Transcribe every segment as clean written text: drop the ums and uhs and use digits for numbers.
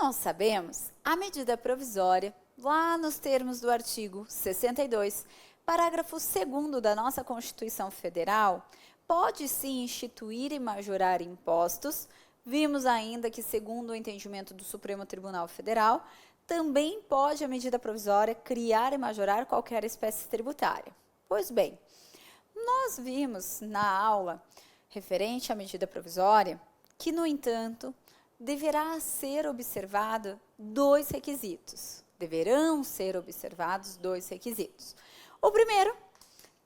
nós sabemos, a medida provisória, lá nos termos do artigo 62, parágrafo 2º da nossa Constituição Federal, pode sim instituir e majorar impostos. Vimos ainda que, segundo o entendimento do Supremo Tribunal Federal, também pode a medida provisória criar e majorar qualquer espécie tributária. Pois bem, nós vimos na aula referente à medida provisória que, no entanto, deverá ser observado dois requisitos. Deverão ser observados dois requisitos. O primeiro,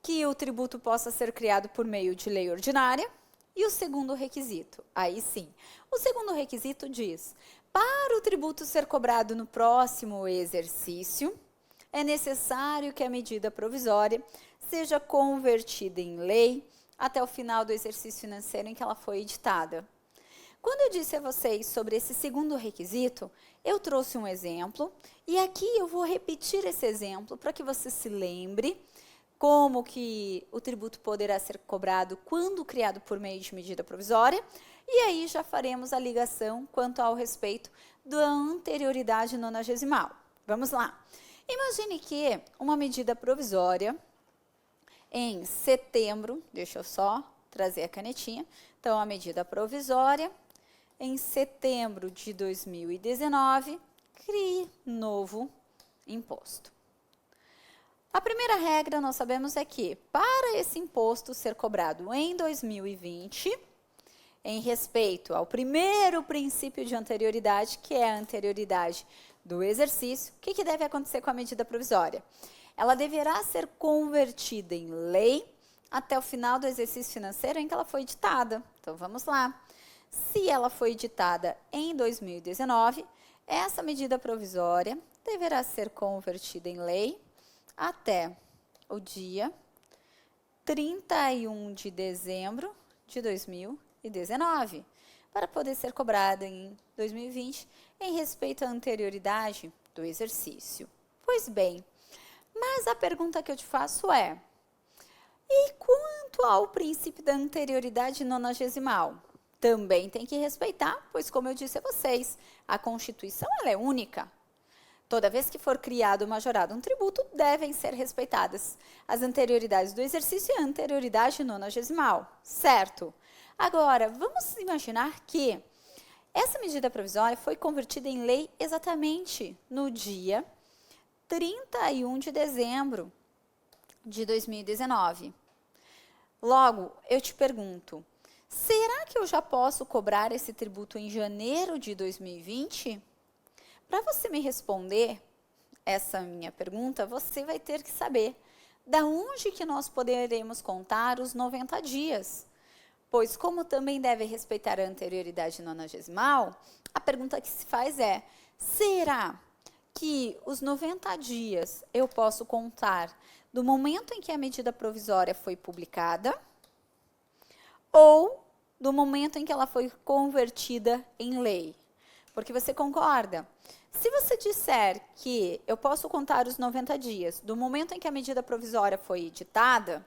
que o tributo possa ser criado por meio de lei ordinária. E o segundo requisito, aí sim, o segundo requisito diz: para o tributo ser cobrado no próximo exercício, é necessário que a medida provisória seja convertida em lei até o final do exercício financeiro em que ela foi editada. Quando eu disse a vocês sobre esse segundo requisito, eu trouxe um exemplo, e aqui eu vou repetir esse exemplo para que você se lembre como que o tributo poderá ser cobrado quando criado por meio de medida provisória, e aí já faremos a ligação quanto ao respeito da anterioridade nonagesimal. Vamos lá. Imagine que uma medida provisória em setembro, deixa eu só trazer a canetinha, então a medida provisória em setembro de 2019 crie novo imposto. A primeira regra, nós sabemos, é que, para esse imposto ser cobrado em 2020, em respeito ao primeiro princípio de anterioridade, que é a anterioridade do exercício, o que deve acontecer com a medida provisória? Ela deverá ser convertida em lei até o final do exercício financeiro em que ela foi editada. Então, vamos lá. Se ela foi editada em 2019, essa medida provisória deverá ser convertida em lei até o dia 31 de dezembro de 2019, para poder ser cobrada em 2020 em respeito à anterioridade do exercício. Pois bem, mas a pergunta que eu te faço é: e quanto ao princípio da anterioridade nonagesimal? Também tem que respeitar, pois, como eu disse a vocês, a Constituição ela é única. Toda vez que for criado ou majorado um tributo, devem ser respeitadas as anterioridades do exercício e a anterioridade nonagesimal, certo? Agora, vamos imaginar que essa medida provisória foi convertida em lei exatamente no dia 31 de dezembro de 2019. Logo, eu te pergunto, será que eu já posso cobrar esse tributo em janeiro de 2020? Para você me responder essa minha pergunta, você vai ter que saber da onde que nós poderemos contar os 90 dias. Pois, como também deve respeitar a anterioridade nonagesimal, a pergunta que se faz é: será que os 90 dias eu posso contar do momento em que a medida provisória foi publicada ou do momento em que ela foi convertida em lei? Porque você concorda? Se você disser que eu posso contar os 90 dias do momento em que a medida provisória foi editada,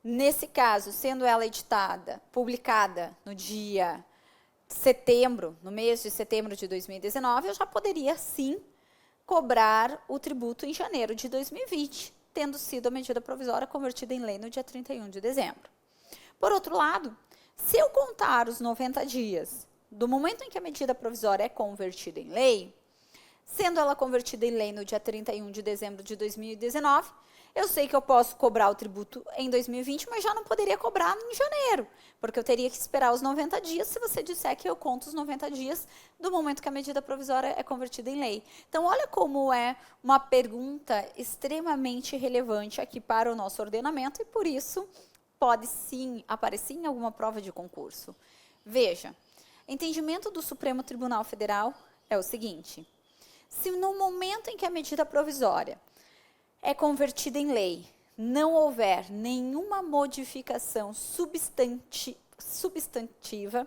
nesse caso, sendo ela editada, publicada no dia setembro, no mês de setembro de 2019, eu já poderia, sim, cobrar o tributo em janeiro de 2020, tendo sido a medida provisória convertida em lei no dia 31 de dezembro. Por outro lado, se eu contar os 90 dias do momento em que a medida provisória é convertida em lei, sendo ela convertida em lei no dia 31 de dezembro de 2019, eu sei que eu posso cobrar o tributo em 2020, mas já não poderia cobrar em janeiro, porque eu teria que esperar os 90 dias se você disser que eu conto os 90 dias do momento que a medida provisória é convertida em lei. Então, olha como é uma pergunta extremamente relevante aqui para o nosso ordenamento e, por isso, pode sim aparecer em alguma prova de concurso. Veja, entendimento do Supremo Tribunal Federal é o seguinte: se no momento em que a medida provisória é convertida em lei, não houver nenhuma modificação substantiva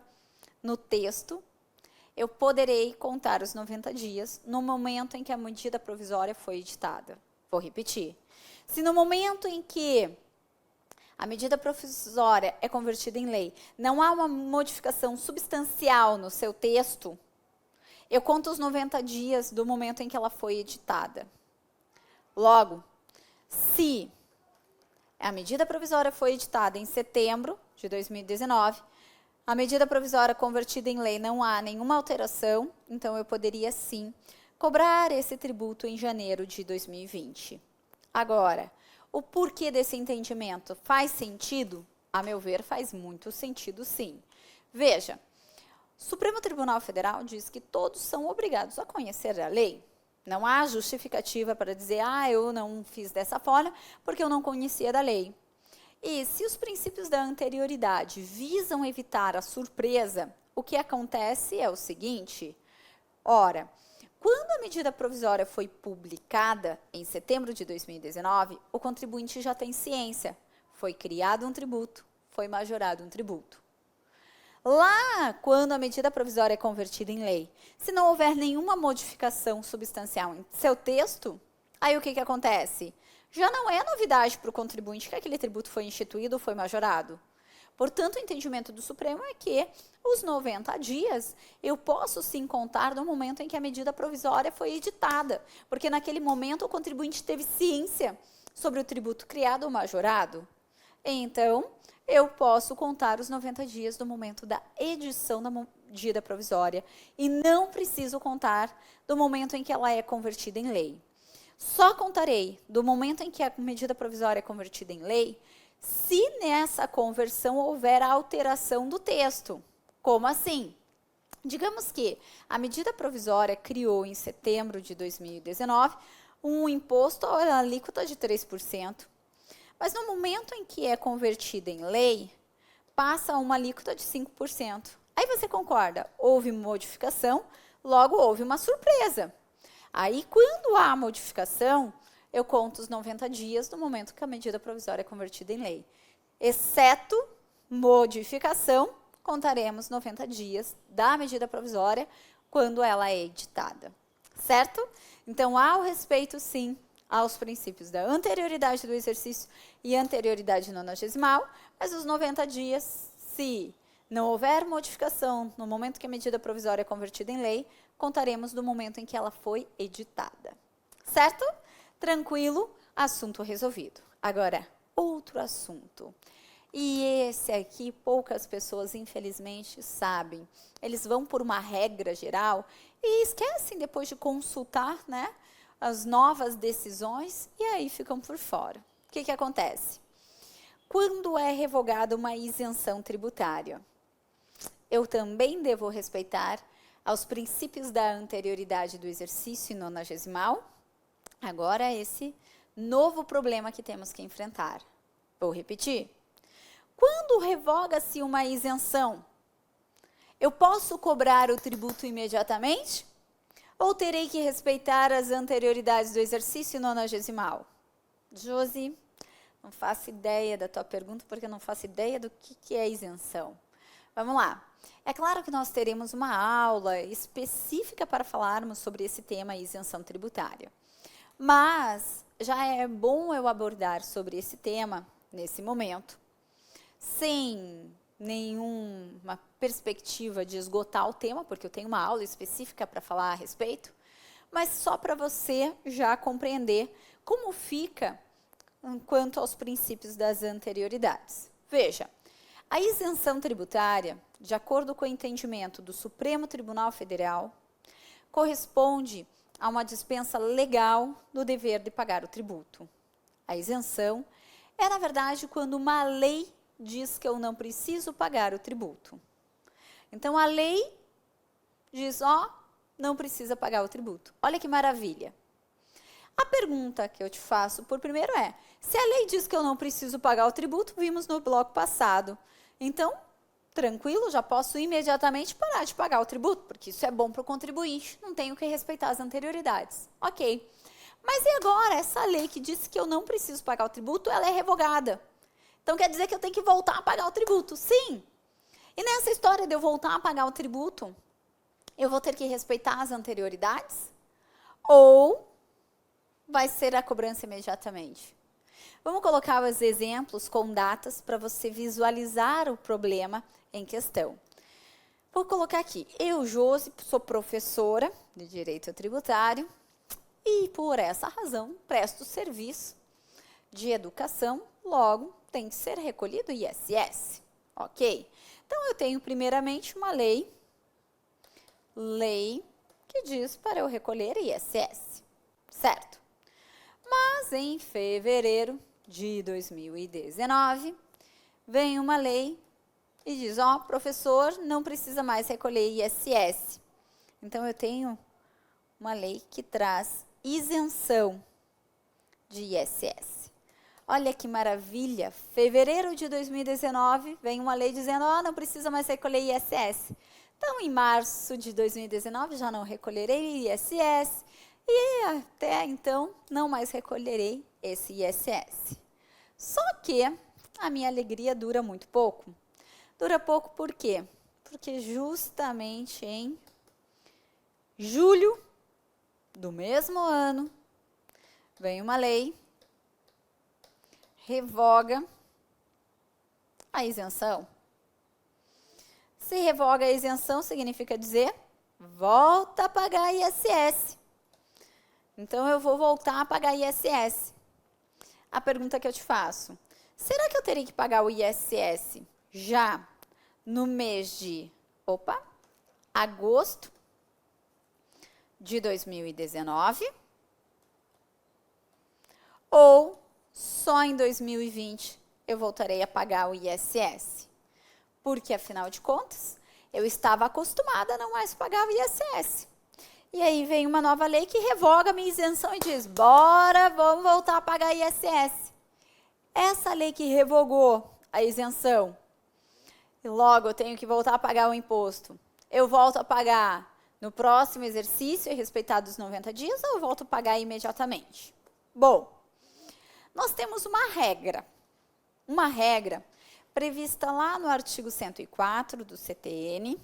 no texto, eu poderei contar os 90 dias no momento em que a medida provisória foi editada. Vou repetir. Se no momento em que a medida provisória é convertida em lei, não há uma modificação substancial no seu texto, eu conto os 90 dias do momento em que ela foi editada. Logo, se a medida provisória foi editada em setembro de 2019, a medida provisória convertida em lei não há nenhuma alteração, então eu poderia sim cobrar esse tributo em janeiro de 2020. Agora, o porquê desse entendimento faz sentido? A meu ver, faz muito sentido sim. Veja, o Supremo Tribunal Federal diz que todos são obrigados a conhecer a lei. Não há justificativa para dizer, eu não fiz dessa forma porque eu não conhecia da lei. E se os princípios da anterioridade visam evitar a surpresa, o que acontece é o seguinte, ora, quando a medida provisória foi publicada em setembro de 2019, o contribuinte já tem ciência, foi criado um tributo, foi majorado um tributo. Lá, quando a medida provisória é convertida em lei, se não houver nenhuma modificação substancial em seu texto, aí o que acontece? Já não é novidade para o contribuinte que aquele tributo foi instituído ou foi majorado. Portanto, o entendimento do Supremo é que os 90 dias eu posso sim contar no momento em que a medida provisória foi editada, porque naquele momento o contribuinte teve ciência sobre o tributo criado ou majorado. Então, eu posso contar os 90 dias do momento da edição da medida provisória e não preciso contar do momento em que ela é convertida em lei. Só contarei do momento em que a medida provisória é convertida em lei se nessa conversão houver alteração do texto. Como assim? Digamos que a medida provisória criou em setembro de 2019 um imposto à alíquota de 3%. Mas no momento em que é convertida em lei, passa a uma alíquota de 5%. Aí você concorda, houve modificação, logo houve uma surpresa. Aí, quando há modificação, eu conto os 90 dias do momento que a medida provisória é convertida em lei. Exceto modificação, contaremos 90 dias da medida provisória quando ela é editada. Certo? Então, há o respeito, sim, aos princípios da anterioridade do exercício e anterioridade nonagesimal, mas os 90 dias, se não houver modificação no momento que a medida provisória é convertida em lei, contaremos do momento em que ela foi editada. Certo? Tranquilo, assunto resolvido. Agora, outro assunto. E esse aqui poucas pessoas, infelizmente, sabem. Eles vão por uma regra geral e esquecem depois de consultar, né, as novas decisões e aí ficam por fora. O que acontece? Quando é revogada uma isenção tributária, eu também devo respeitar aos princípios da anterioridade do exercício nonagesimal. Agora, esse novo problema que temos que enfrentar. Vou repetir. Quando revoga-se uma isenção, eu posso cobrar o tributo imediatamente? Ou terei que respeitar as anterioridades do exercício nonagesimal? Josi, não faço ideia da tua pergunta, porque eu não faço ideia do que é isenção. Vamos lá. É claro que nós teremos uma aula específica para falarmos sobre esse tema isenção tributária. Mas já é bom eu abordar sobre esse tema, nesse momento, sem nenhuma perspectiva de esgotar o tema, porque eu tenho uma aula específica para falar a respeito, mas só para você já compreender como fica quanto aos princípios das anterioridades. Veja, a isenção tributária, de acordo com o entendimento do Supremo Tribunal Federal, corresponde a uma dispensa legal do dever de pagar o tributo. A isenção é, na verdade, quando uma lei diz que eu não preciso pagar o tributo. Então, a lei diz, não precisa pagar o tributo. Olha que maravilha. A pergunta que eu te faço, por primeiro, é, se a lei diz que eu não preciso pagar o tributo, vimos no bloco passado. Então, tranquilo, já posso imediatamente parar de pagar o tributo, porque isso é bom para o contribuinte, não tenho que respeitar as anterioridades. Ok. Mas e agora, essa lei que disse que eu não preciso pagar o tributo, ela é revogada. Então, quer dizer que eu tenho que voltar a pagar o tributo? Sim. E nessa história de eu voltar a pagar o tributo, eu vou ter que respeitar as anterioridades? Ou vai ser a cobrança imediatamente? Vamos colocar os exemplos com datas para você visualizar o problema em questão. Vou colocar aqui, eu, Josi, sou professora de Direito Tributário e, por essa razão, presto serviço de educação, logo tem que ser recolhido ISS, ok? Então, eu tenho primeiramente uma lei que diz para eu recolher ISS, certo? Mas em fevereiro de 2019, vem uma lei e diz, ó, professor, não precisa mais recolher ISS. Então, eu tenho uma lei que traz isenção de ISS. Olha que maravilha, fevereiro de 2019, vem uma lei dizendo, ó, não precisa mais recolher ISS. Então, em março de 2019, já não recolherei ISS e até então não mais recolherei esse ISS. Só que a minha alegria dura muito pouco. Dura pouco por quê? Porque justamente em julho do mesmo ano, vem uma lei, revoga a isenção. Se revoga a isenção, significa dizer, volta a pagar ISS. Então, eu vou voltar a pagar ISS. A pergunta que eu te faço, será que eu teria que pagar o ISS já no mês de, agosto de 2019? Ou só em 2020 eu voltarei a pagar o ISS? Porque, afinal de contas, eu estava acostumada a não mais pagar o ISS. E aí vem uma nova lei que revoga a minha isenção e diz, bora, vamos voltar a pagar ISS. Essa lei que revogou a isenção, e logo eu tenho que voltar a pagar o imposto, eu volto a pagar no próximo exercício, respeitados os 90 dias, ou eu volto a pagar imediatamente? Bom, nós temos uma regra prevista lá no artigo 104 do CTN,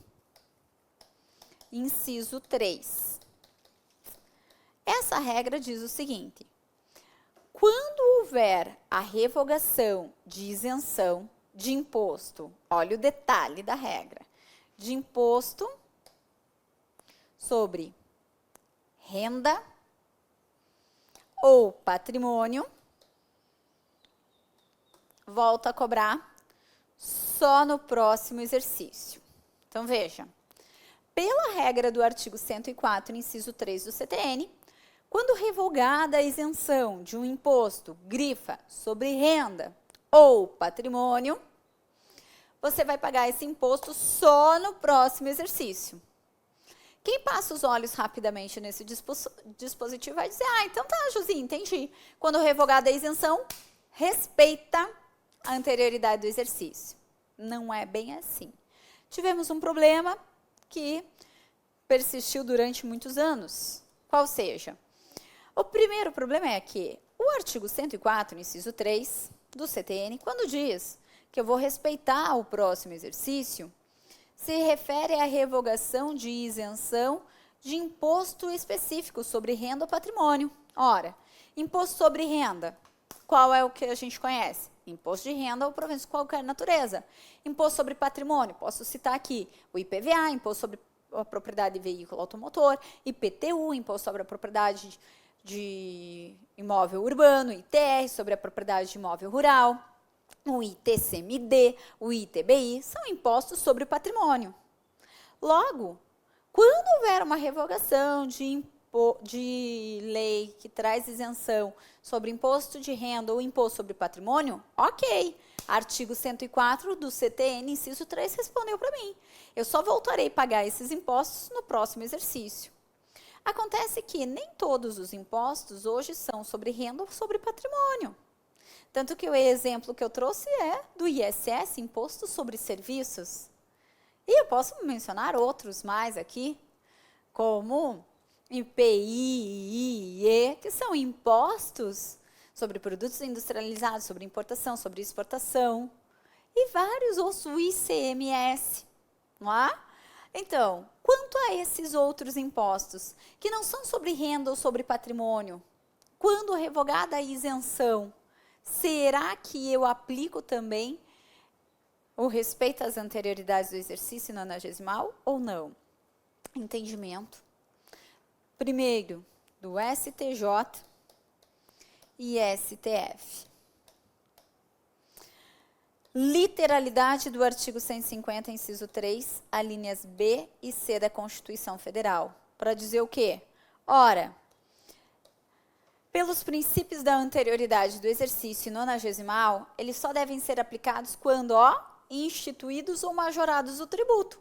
inciso 3. Essa regra diz o seguinte, quando houver a revogação de isenção de imposto, olha o detalhe da regra, de imposto sobre renda ou patrimônio, volta a cobrar só no próximo exercício. Então, veja, pela regra do artigo 104, inciso 3 do CTN, quando revogada a isenção de um imposto, grifa, sobre renda ou patrimônio, você vai pagar esse imposto só no próximo exercício. Quem passa os olhos rapidamente nesse dispositivo vai dizer, então tá, Josi, entendi. Quando revogada a isenção, respeita a anterioridade do exercício. Não é bem assim. Tivemos um problema que persistiu durante muitos anos. Qual seja? O primeiro problema é que o artigo 104, inciso 3 do CTN, quando diz que eu vou respeitar o próximo exercício, se refere à revogação de isenção de imposto específico sobre renda ou patrimônio. Ora, imposto sobre renda, qual é o que a gente conhece? Imposto de renda ou proventos de qualquer natureza. Imposto sobre patrimônio, posso citar aqui o IPVA, Imposto sobre a Propriedade de Veículo Automotor, IPTU, Imposto sobre a Propriedade de Imóvel Urbano, ITR, sobre a Propriedade de Imóvel Rural, o ITCMD, o ITBI, são impostos sobre o patrimônio. Logo, quando houver uma revogação de lei que traz isenção sobre imposto de renda ou imposto sobre patrimônio, ok. Artigo 104 do CTN, inciso 3, respondeu para mim. Eu só voltarei a pagar esses impostos no próximo exercício. Acontece que nem todos os impostos hoje são sobre renda ou sobre patrimônio. Tanto que o exemplo que eu trouxe é do ISS, Imposto sobre Serviços. E eu posso mencionar outros mais aqui, como IPI, IE, que são impostos sobre produtos industrializados, sobre importação, sobre exportação, e vários outros, o ICMS, não é? Então, quanto a esses outros impostos, que não são sobre renda ou sobre patrimônio, quando revogada a isenção, será que eu aplico também o respeito às anterioridades do exercício nonagesimal ou não? Entendimento. Primeiro, do STJ e STF. Literalidade do artigo 150, inciso 3, alíneas B e C da Constituição Federal. Para dizer o quê? Ora, pelos princípios da anterioridade do exercício nonagesimal, eles só devem ser aplicados quando, instituídos ou majorados o tributo.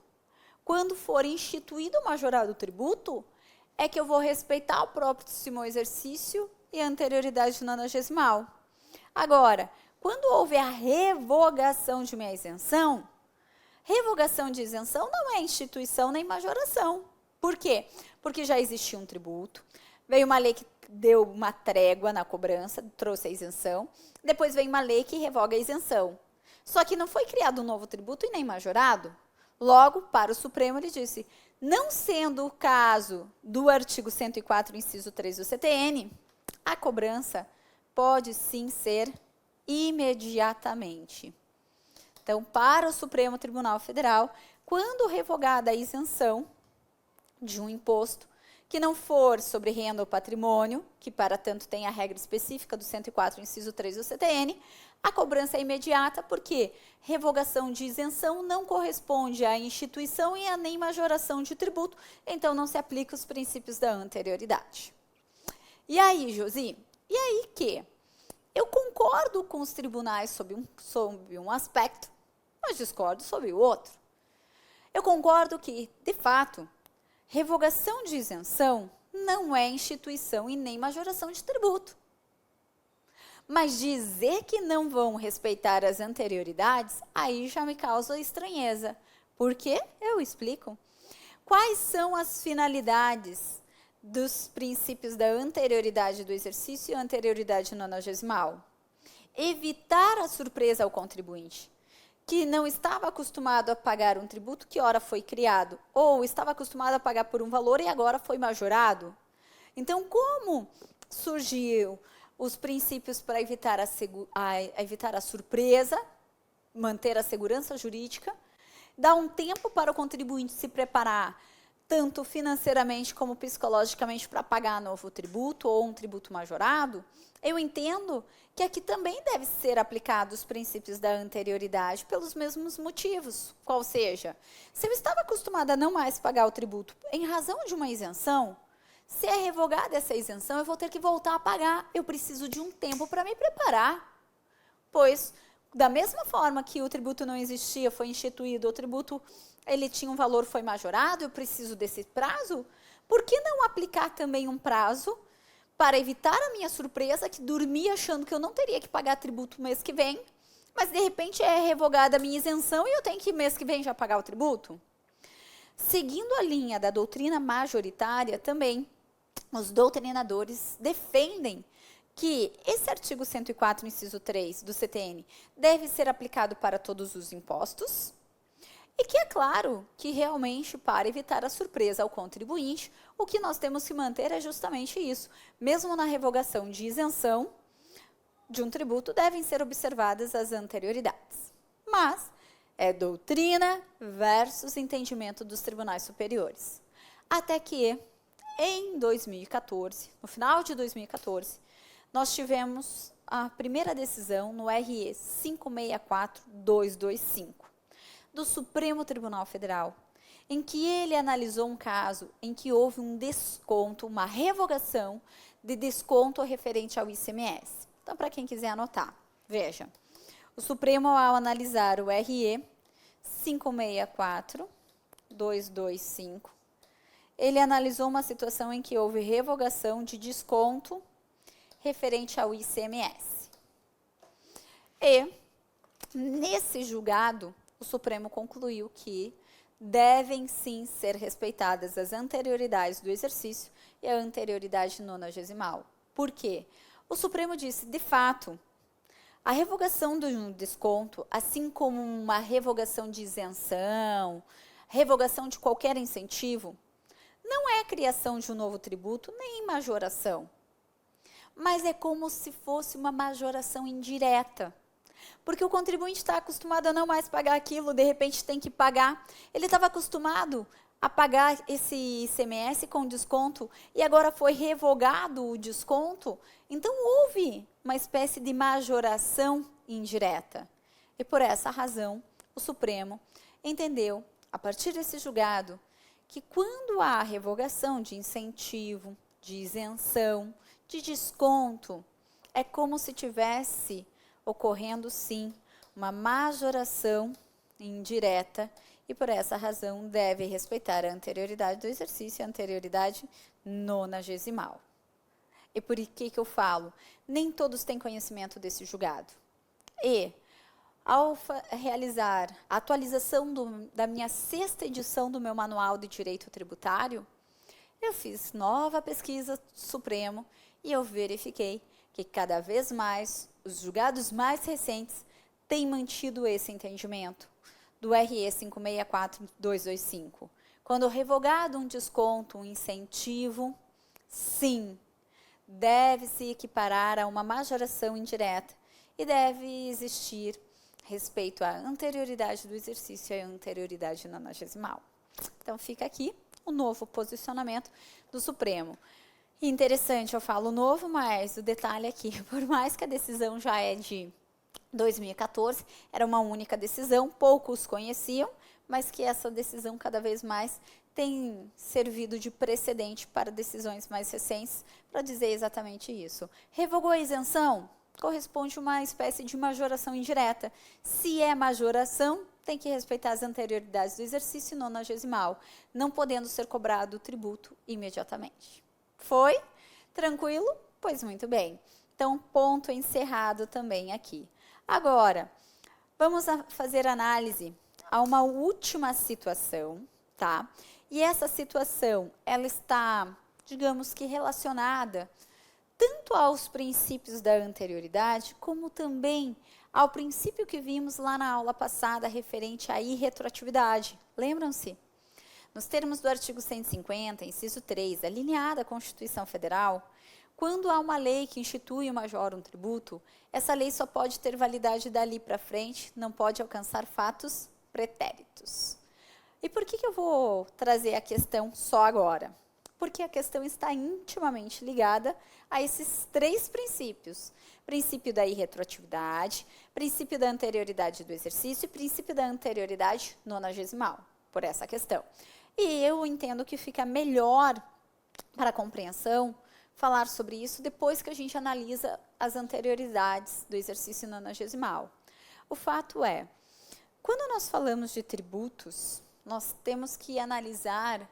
Quando for instituído ou majorado o tributo, é que eu vou respeitar o próximo exercício e a anterioridade nonagesimal. Agora, quando houve a revogação de uma isenção, revogação de isenção não é instituição nem majoração. Por quê? Porque já existia um tributo, veio uma lei que deu uma trégua na cobrança, trouxe a isenção, depois vem uma lei que revoga a isenção. Só que não foi criado um novo tributo e nem majorado. Logo, para o Supremo, ele disse, não sendo o caso do artigo 104, inciso 3 do CTN, a cobrança pode sim ser imediatamente. Então, para o Supremo Tribunal Federal, quando revogada a isenção de um imposto, que não for sobre renda ou patrimônio, que para tanto tem a regra específica do 104, inciso 3 do CTN, a cobrança é imediata, porque revogação de isenção não corresponde à instituição e a nem majoração de tributo, então não se aplica os princípios da anterioridade. E aí, Josi? E aí que? Eu concordo com os tribunais sobre um aspecto, mas discordo sobre o outro. Eu concordo que, de fato, revogação de isenção não é instituição e nem majoração de tributo. Mas dizer que não vão respeitar as anterioridades, aí já me causa estranheza. Por quê? Eu explico. Quais são as finalidades dos princípios da anterioridade do exercício e anterioridade nonagesimal? Evitar a surpresa ao contribuinte, que não estava acostumado a pagar um tributo que ora foi criado, ou estava acostumado a pagar por um valor e agora foi majorado. Então, como surgiu os princípios para evitar a surpresa, manter a segurança jurídica, dar um tempo para o contribuinte se preparar, tanto financeiramente como psicologicamente, para pagar novo tributo ou um tributo majorado, eu entendo que aqui também deve ser aplicado os princípios da anterioridade pelos mesmos motivos. Qual seja, se eu estava acostumada a não mais pagar o tributo em razão de uma isenção, se é revogada essa isenção, eu vou ter que voltar a pagar. Eu preciso de um tempo para me preparar. Pois, da mesma forma que o tributo não existia, foi instituído, o tributo ele tinha um valor, foi majorado, eu preciso desse prazo, por que não aplicar também um prazo para evitar a minha surpresa, que dormi achando que eu não teria que pagar tributo mês que vem, mas de repente é revogada a minha isenção e eu tenho que mês que vem já pagar o tributo? Seguindo a linha da doutrina majoritária também, os doutrinadores defendem que esse artigo 104, inciso 3 do CTN, deve ser aplicado para todos os impostos, e que é claro que realmente para evitar a surpresa ao contribuinte, o que nós temos que manter é justamente isso. Mesmo na revogação de isenção de um tributo, devem ser observadas as anterioridades. Mas é doutrina versus entendimento dos tribunais superiores. Até que, em 2014, no final de 2014, nós tivemos a primeira decisão no RE 564225 do Supremo Tribunal Federal, em que ele analisou um caso em que houve um desconto, uma revogação de desconto referente ao ICMS. Então, para quem quiser anotar, veja, o Supremo, ao analisar o RE 564225, ele analisou uma situação em que houve revogação de desconto referente ao ICMS. E, nesse julgado, o Supremo concluiu que devem sim ser respeitadas as anterioridades do exercício e a anterioridade nonagesimal. Por quê? O Supremo disse, de fato, a revogação do desconto, assim como uma revogação de isenção, revogação de qualquer incentivo, não é a criação de um novo tributo, nem majoração. Mas é como se fosse uma majoração indireta. Porque o contribuinte está acostumado a não mais pagar aquilo, de repente tem que pagar. Ele estava acostumado a pagar esse ICMS com desconto e agora foi revogado o desconto. Então, houve uma espécie de majoração indireta. E por essa razão, o Supremo entendeu, a partir desse julgado, que quando há revogação de incentivo, de isenção, de desconto, é como se tivesse ocorrendo, sim, uma majoração indireta e, por essa razão, deve respeitar a anterioridade do exercício e a anterioridade nonagesimal. E por que eu falo? Nem todos têm conhecimento desse julgado. E, ao realizar a atualização da minha 6ª edição do meu Manual de Direito Tributário, eu fiz nova pesquisa do Supremo e eu verifiquei que cada vez mais os julgados mais recentes têm mantido esse entendimento do RE 564225. Quando revogado um desconto, um incentivo, sim, deve se equiparar a uma majoração indireta e deve existir respeito à anterioridade do exercício e à anterioridade nonagesimal. Então, fica aqui o novo posicionamento do Supremo. Interessante, eu falo novo, mas o detalhe aqui, por mais que a decisão já é de 2014, era uma única decisão, poucos conheciam, mas que essa decisão cada vez mais tem servido de precedente para decisões mais recentes, para dizer exatamente isso. Revogou a isenção? Corresponde a uma espécie de majoração indireta. Se é majoração, tem que respeitar as anterioridades do exercício nonagesimal, não podendo ser cobrado o tributo imediatamente. Foi? Tranquilo? Pois muito bem. Então, ponto encerrado também aqui. Agora, vamos fazer análise a uma última situação, tá? E essa situação, ela está, digamos que relacionada tanto aos princípios da anterioridade, como também ao princípio que vimos lá na aula passada referente à irretroatividade. Lembram-se? Nos termos do artigo 150, inciso 3, alineada à Constituição Federal, quando há uma lei que institui ou majora um tributo, essa lei só pode ter validade dali para frente, não pode alcançar fatos pretéritos. E por que eu vou trazer a questão só agora? Porque a questão está intimamente ligada a esses 3 princípios. Princípio da irretroatividade, princípio da anterioridade do exercício e princípio da anterioridade nonagesimal, por essa questão. E eu entendo que fica melhor para a compreensão falar sobre isso depois que a gente analisa as anterioridades do exercício nonagesimal. O fato é, quando nós falamos de tributos, nós temos que analisar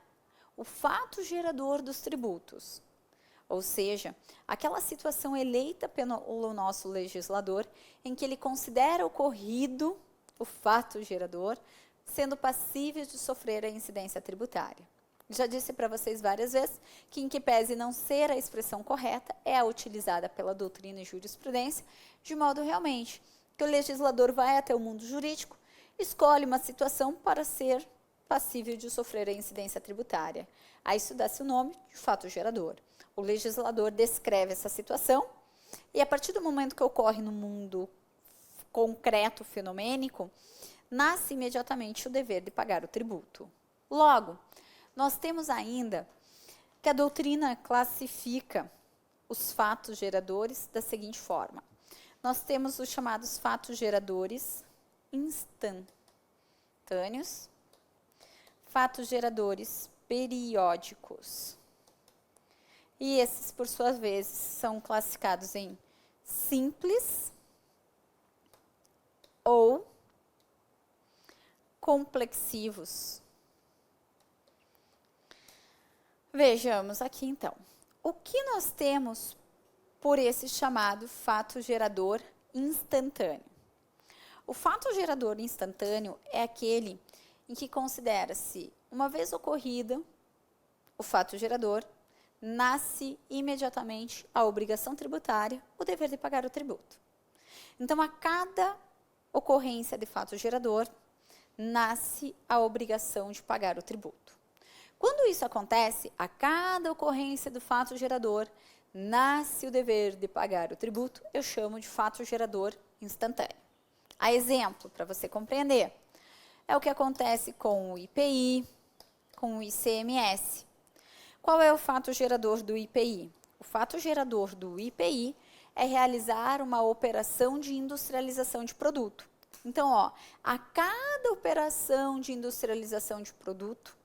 o fato gerador dos tributos, ou seja, aquela situação eleita pelo nosso legislador em que ele considera ocorrido o fato gerador, sendo passível de sofrer a incidência tributária. Já disse para vocês várias vezes que, em que pese não ser a expressão correta, é a utilizada pela doutrina e jurisprudência, de modo realmente que o legislador vai até o mundo jurídico, escolhe uma situação para ser passível de sofrer a incidência tributária. A isso dá-se o nome de fato gerador. O legislador descreve essa situação e, a partir do momento que ocorre no mundo concreto, fenomênico, nasce imediatamente o dever de pagar o tributo. Logo, nós temos ainda que a doutrina classifica os fatos geradores da seguinte forma. Nós temos os chamados fatos geradores instantâneos, fatos geradores periódicos. E esses, por sua vez, são classificados em simples ou complexivos. Vejamos aqui, então. O que nós temos por esse chamado fato gerador instantâneo? O fato gerador instantâneo é aquele em que considera-se, uma vez ocorrido o fato gerador, nasce imediatamente a obrigação tributária, o dever de pagar o tributo. Então, a cada ocorrência de fato gerador, nasce a obrigação de pagar o tributo. Quando isso acontece, a cada ocorrência do fato gerador, nasce o dever de pagar o tributo, eu chamo de fato gerador instantâneo. A exemplo, para você compreender, é o que acontece com o IPI, com o ICMS. Qual é o fato gerador do IPI? O fato gerador do IPI é realizar uma operação de industrialização de produto. Então, ó, a cada operação de industrialização de produto,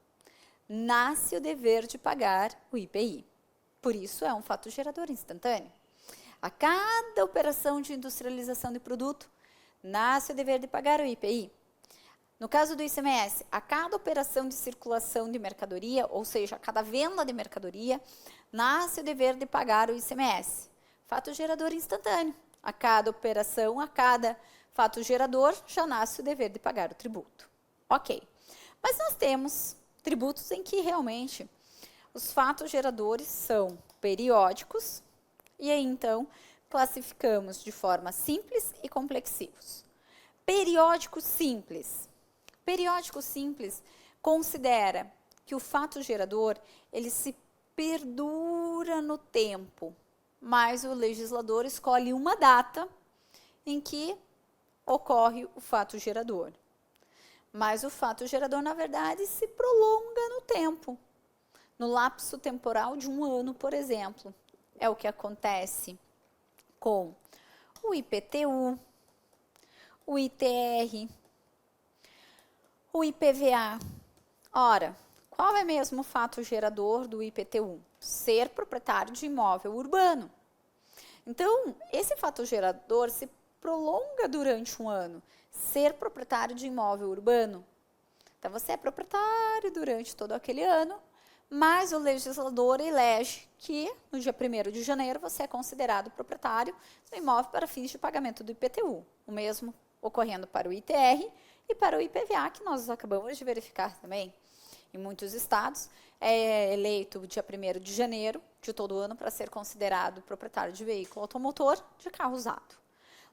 nasce o dever de pagar o IPI. Por isso, é um fato gerador instantâneo. A cada operação de industrialização de produto, nasce o dever de pagar o IPI. No caso do ICMS, a cada operação de circulação de mercadoria, ou seja, a cada venda de mercadoria, nasce o dever de pagar o ICMS. Fato gerador instantâneo. A cada operação, a cada fato gerador, já nasce o dever de pagar o tributo. Ok. Mas nós temos tributos em que realmente os fatos geradores são periódicos e aí então classificamos de forma simples e complexivos. Periódico simples. Periódico simples considera que o fato gerador ele se perdura no tempo, mas o legislador escolhe uma data em que ocorre o fato gerador. Mas o fato gerador, na verdade, se prolonga no tempo, no lapso temporal de um ano, por exemplo. É o que acontece com o IPTU, o ITR, o IPVA. Ora, qual é mesmo o fato gerador do IPTU? Ser proprietário de imóvel urbano. Então, esse fato gerador se prolonga durante um ano. Ser proprietário de imóvel urbano. Então, você é proprietário durante todo aquele ano, mas o legislador elege que no dia 1º de janeiro você é considerado proprietário do imóvel para fins de pagamento do IPTU. O mesmo ocorrendo para o ITR e para o IPVA, que nós acabamos de verificar também. Em muitos estados, é eleito dia 1º de janeiro de todo ano para ser considerado proprietário de veículo automotor de carro usado.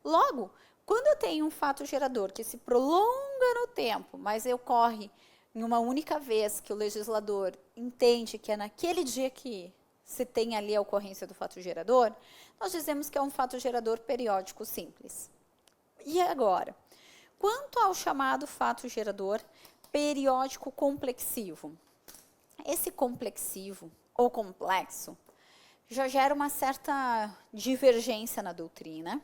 Logo, quando eu tenho um fato gerador que se prolonga no tempo, mas ocorre em uma única vez que o legislador entende que é naquele dia que se tem ali a ocorrência do fato gerador, nós dizemos que é um fato gerador periódico simples. E agora, quanto ao chamado fato gerador periódico complexivo, esse complexivo ou complexo já gera uma certa divergência na doutrina.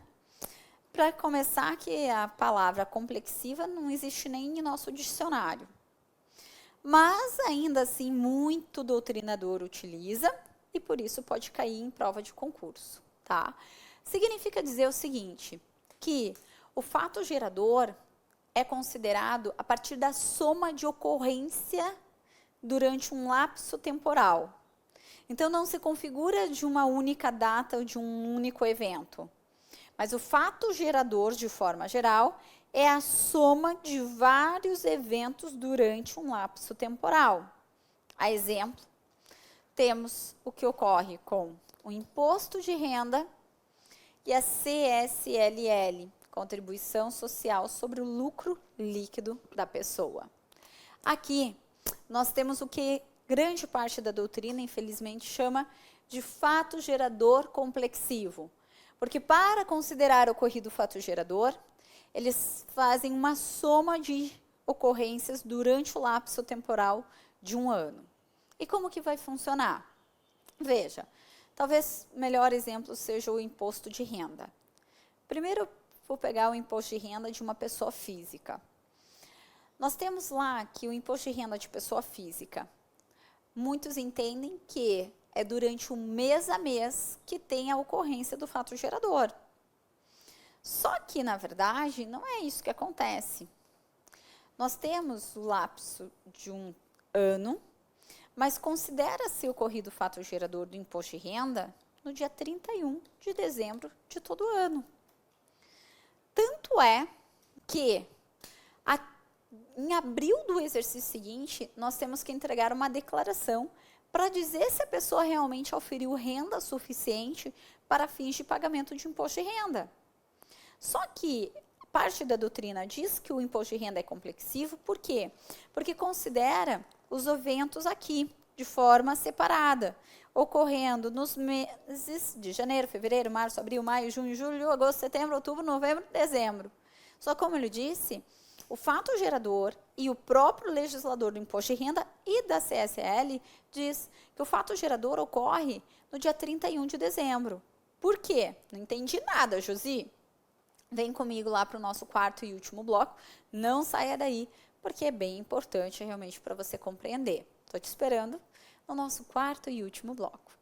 Para começar, que a palavra complexiva não existe nem em nosso dicionário. Mas, ainda assim, muito doutrinador utiliza e, por isso, pode cair em prova de concurso. Tá? Significa dizer o seguinte, que o fato gerador é considerado a partir da soma de ocorrência durante um lapso temporal. Então, não se configura de uma única data ou de um único evento. Mas o fato gerador, de forma geral, é a soma de vários eventos durante um lapso temporal. A exemplo, temos o que ocorre com o imposto de renda e a CSLL, Contribuição Social sobre o Lucro Líquido da Pessoa. Aqui, nós temos o que grande parte da doutrina, infelizmente, chama de fato gerador complexivo. Porque para considerar ocorrido o fato gerador, eles fazem uma soma de ocorrências durante o lapso temporal de um ano. E como que vai funcionar? Veja, talvez o melhor exemplo seja o imposto de renda. Primeiro, vou pegar o imposto de renda de uma pessoa física. Nós temos lá que o imposto de renda de pessoa física, muitos entendem que é durante um mês a mês que tem a ocorrência do fato gerador. Só que, na verdade, não é isso que acontece. Nós temos o lapso de um ano, mas considera-se ocorrido o fato gerador do imposto de renda no dia 31 de dezembro de todo ano. Tanto é que, em abril do exercício seguinte, nós temos que entregar uma declaração para dizer se a pessoa realmente auferiu renda suficiente para fins de pagamento de imposto de renda. Só que parte da doutrina diz que o imposto de renda é complexivo, por quê? Porque considera os eventos aqui, de forma separada, ocorrendo nos meses de janeiro, fevereiro, março, abril, maio, junho, julho, agosto, setembro, outubro, novembro, dezembro. Só como ele disse, o fato gerador e o próprio legislador do Imposto de Renda e da CSL diz que o fato gerador ocorre no dia 31 de dezembro. Por quê? Não entendi nada, Josi. Vem comigo lá para o nosso quarto e último bloco. Não saia daí, porque é bem importante realmente para você compreender. Estou te esperando no nosso quarto e último bloco.